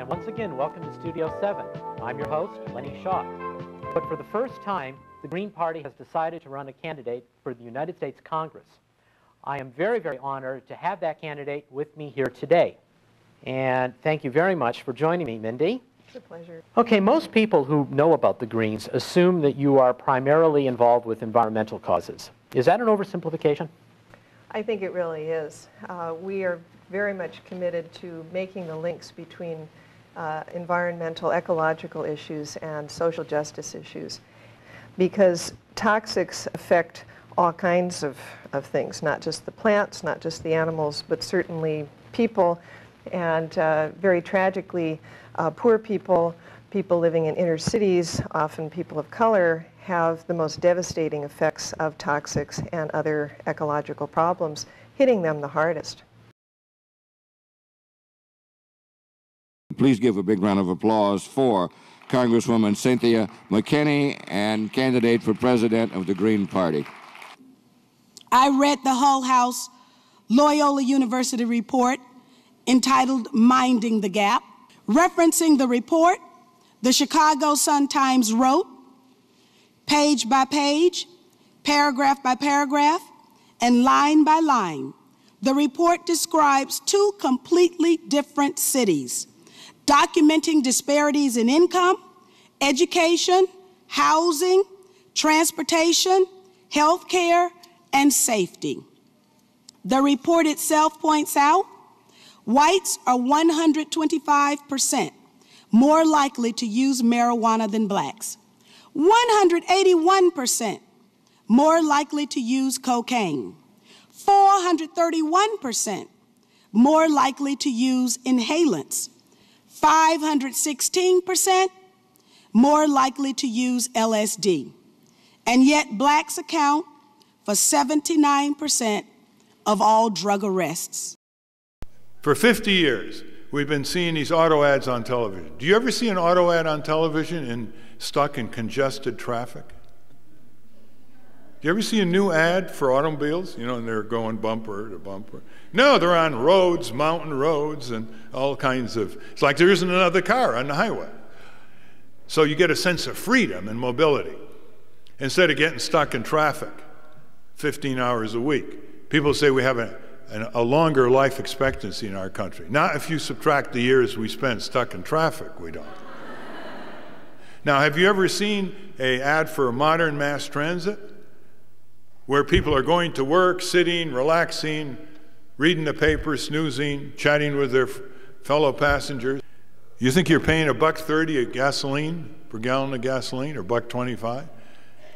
and once again, welcome to Studio 7. I'm your host, Lenny Shaw. But for the first time, the Green Party has decided to run a candidate for the United States Congress. I am very, very honored to have that candidate with me here today. And thank you very much for joining me, Mindy. It's a pleasure. Okay, most people who know about the Greens assume that you are primarily involved with environmental causes. Is that an oversimplification? I think it really is. We are very much committed to making the links between environmental, ecological issues and social justice issues, because toxics affect all kinds of things, not just the plants, not just the animals, but certainly people, and very tragically, poor people, people living in inner cities, often people of color, have the most devastating effects of toxics and other ecological problems, hitting them the hardest. Please give a big round of applause for Congresswoman Cynthia McKinney and candidate for president of the Green Party. I read the Hull House Loyola University report entitled Minding the Gap. Referencing the report, the Chicago Sun-Times wrote, page by page, paragraph by paragraph, and line by line, the report describes two completely different cities, documenting disparities in income, education, housing, transportation, health care, and safety. The report itself points out whites are 125% more likely to use marijuana than blacks, 181% more likely to use cocaine, 431% more likely to use inhalants, 516% more likely to use LSD. And yet blacks account for 79% of all drug arrests. For 50 years, we've been seeing these auto ads on television. Do you ever see an auto ad on television stuck in congested traffic? Do you ever see a new ad for automobiles? You know, and they're going bumper to bumper. No, they're on roads, mountain roads, and all kinds of, it's like there isn't another car on the highway. So you get a sense of freedom and mobility. Instead of getting stuck in traffic 15 hours a week. People say we have a longer life expectancy in our country. Not if you subtract the years we spent stuck in traffic, we don't. Now, have you ever seen an ad for modern mass transit? Where people are going to work, sitting, relaxing, reading the paper, snoozing, chatting with their fellow passengers. You think you're paying $1.30 of gasoline, per gallon of gasoline, or $1.25?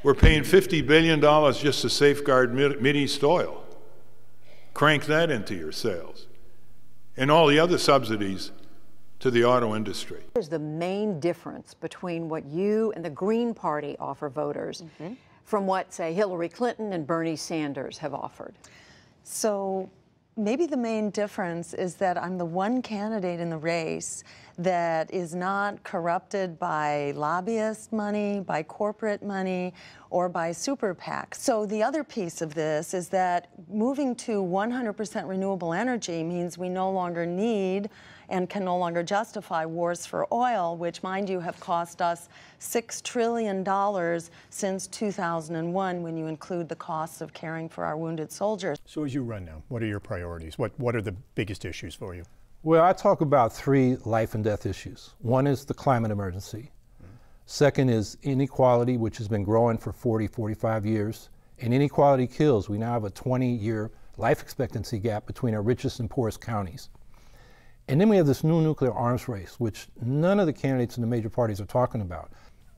We're paying $50 billion just to safeguard Mideast oil. Crank that into your sales. And all the other subsidies to the auto industry. There's the main difference between what you and the Green Party offer voters from what, say, Hillary Clinton and Bernie Sanders have offered. So maybe the main difference is that I'm the one candidate in the race that is not corrupted by lobbyist money, by corporate money, or by super PACs. So the other piece of this is that moving to 100% renewable energy means we no longer need and can no longer justify wars for oil, which, mind you, have cost us $6 trillion since 2001 when you include the costs of caring for our wounded soldiers. So as you run now, what are your priorities? What are the biggest issues for you? Well, I talk about three life and death issues. One is the climate emergency. Second is inequality, which has been growing for 40, 45 years. And inequality kills. We now have a 20-year life expectancy gap between our richest and poorest counties. And then we have this new nuclear arms race, which none of the candidates in the major parties are talking about.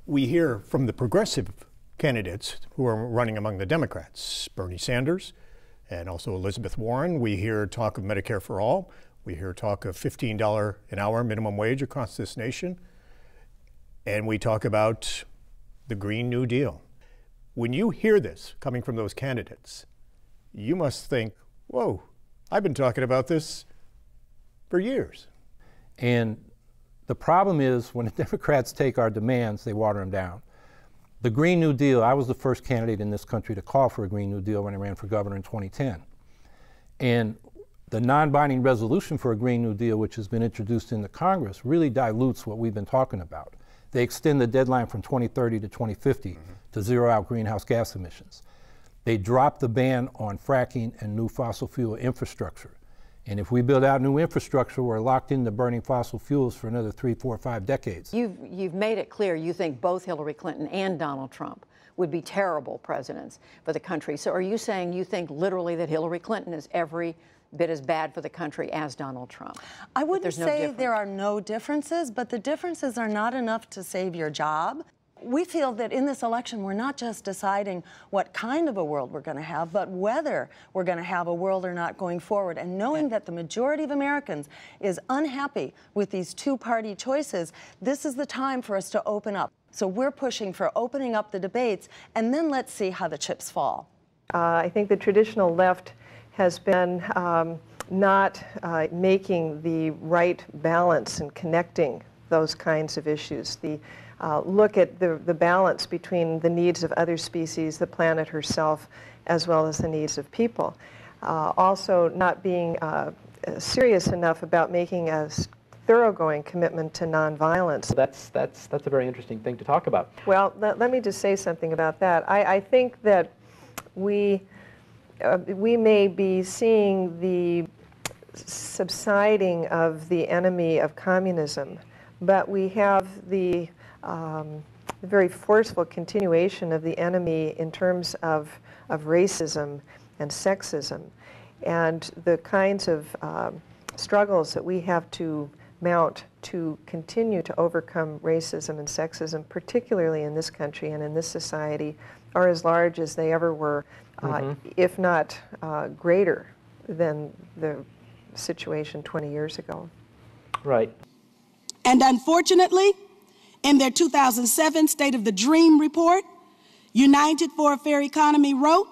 We hear from the progressive candidates who are running among the Democrats, Bernie Sanders and also Elizabeth Warren. We hear talk of Medicare for all. We hear talk of $15 an hour minimum wage across this nation. And we talk about the Green New Deal. When you hear this coming from those candidates, you must think, whoa, I've been talking about this for years. And the problem is when the Democrats take our demands, they water them down. The Green New Deal, I was the first candidate in this country to call for a Green New Deal when I ran for governor in 2010. And The non-binding resolution for a Green New Deal, which has been introduced into Congress, really dilutes what we've been talking about. They extend the deadline from 2030 to 2050 to zero out greenhouse gas emissions. They drop the ban on fracking and new fossil fuel infrastructure. And if we build out new infrastructure, we're locked into burning fossil fuels for another 3, 4, 5 decades. You've made it clear you think both Hillary Clinton and Donald Trump would be terrible presidents for the country. So are you saying you think literally that Hillary Clinton is every bit as bad for the country as Donald Trump? I wouldn't say there are no differences, but the differences are not enough to save your job. We feel that in this election, we're not just deciding what kind of a world we're going to have, but whether we're going to have a world or not going forward. And knowing that the majority of Americans is unhappy with these two-party choices, this is the time for us to open up. So we're pushing for opening up the debates, and then let's see how the chips fall. I think the traditional left has been not making the right balance and connecting those kinds of issues. Look at the balance between the needs of other species, the planet herself, as well as the needs of people. Also not being serious enough about making a thoroughgoing commitment to nonviolence. That's a very interesting thing to talk about. Well, let me just say something about that. I think that we may be seeing the subsiding of the enemy of communism, but we have the very forceful continuation of the enemy in terms of racism and sexism, and the kinds of struggles that we have to mount to continue to overcome racism and sexism, particularly in this country and in this society, are as large as they ever were, if not greater than the situation 20 years ago. Right. And unfortunately, in their 2007 State of the Dream report, United for a Fair Economy wrote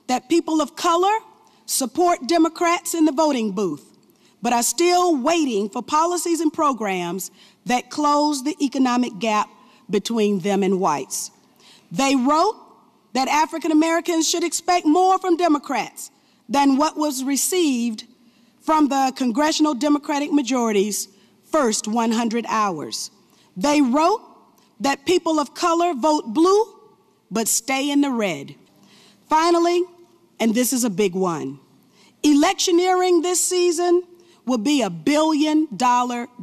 that people of color support Democrats in the voting booth, but are still waiting for policies and programs that close the economic gap between them and whites. They wrote that African Americans should expect more from Democrats than what was received from the congressional Democratic majority's first 100 hours. They wrote that people of color vote blue but stay in the red. Finally, and this is a big one, electioneering this season will be $1 billion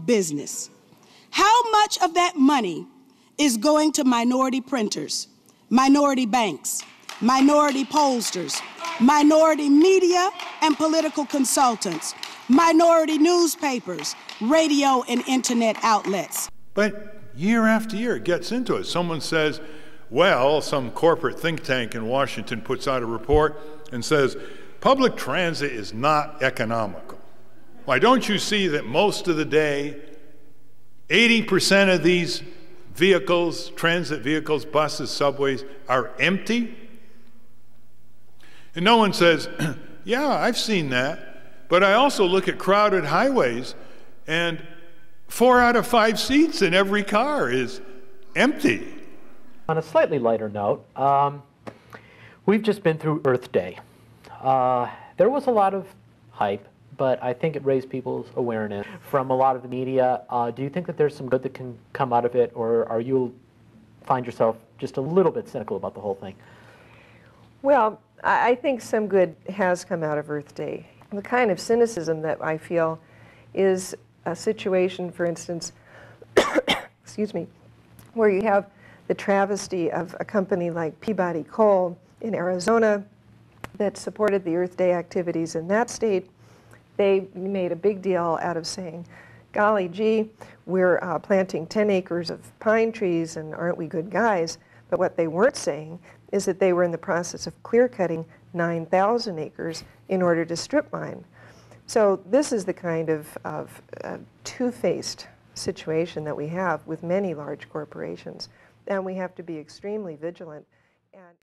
business. How much of that money is going to minority printers, minority banks, minority pollsters, minority media and political consultants, minority newspapers, radio and internet outlets? But year after year it gets into it. Someone says, well, some corporate think tank in Washington puts out a report and says, public transit is not economical. Why, don't you see that most of the day, 80% of these vehicles, transit vehicles, buses, subways, are empty? And no one says, yeah, I've seen that, but I also look at crowded highways and 4 out of 5 seats in every car is empty. On a slightly lighter note, we've just been through Earth Day. There was a lot of hype, but I think it raised people's awareness from a lot of the media. Do you think that there's some good that can come out of it, or are you find yourself just a little bit cynical about the whole thing? Well, I think some good has come out of Earth Day. The kind of cynicism that I feel is a situation, for instance, excuse me, where you have the travesty of a company like Peabody Coal in Arizona that supported the Earth Day activities in that state. They made a big deal out of saying, golly gee, we're planting 10 acres of pine trees and aren't we good guys? But what they weren't saying is that they were in the process of clear-cutting 9,000 acres in order to strip mine. So this is the kind of two-faced situation that we have with many large corporations, and we have to be extremely vigilant. And